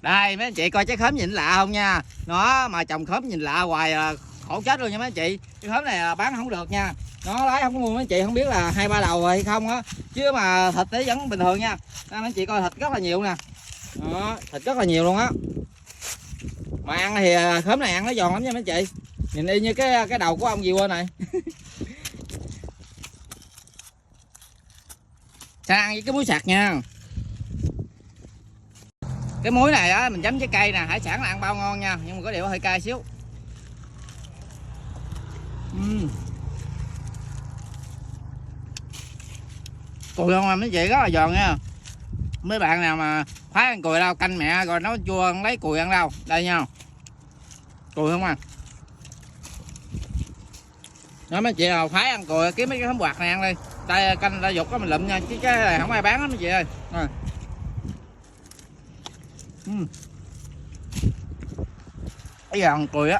Đây mấy anh chị coi trái khóm nhìn lạ không nha. Nó mà trồng khóm nhìn lạ hoài là khổ chết luôn nha mấy anh chị. Cái khóm này là bán không được nha. Nó lái không có mua mấy anh chị, không biết là 2-3 đầu rồi hay không á. Chứ mà thịt thì vẫn bình thường nha. Đó, mấy anh chị coi thịt rất là nhiều nè. Đó, thịt rất là nhiều luôn á. Mà ăn thì khóm này ăn nó giòn lắm nha mấy anh chị. Nhìn y như cái đầu của ông gì quên này. Sang ăn với cái muối sặc nha. Cái muối này á mình chấm trái cây nè, hải sản là ăn bao ngon nha, nhưng mà có điều hơi cay xíu. Cùi không à mấy chị, rất là giòn nha. Mấy bạn nào mà khoái ăn cùi đâu, canh mẹ rồi nấu chua lấy cùi ăn đâu. Đây nha. Cùi không à. Đó mấy chị nào khoái ăn cùi kiếm mấy cái hấm quạt này ăn đi. Đây canh ra dục có mình lụm nha, chứ cái này không ai bán hết mấy chị ơi. Rồi. Cái giòn cùi á.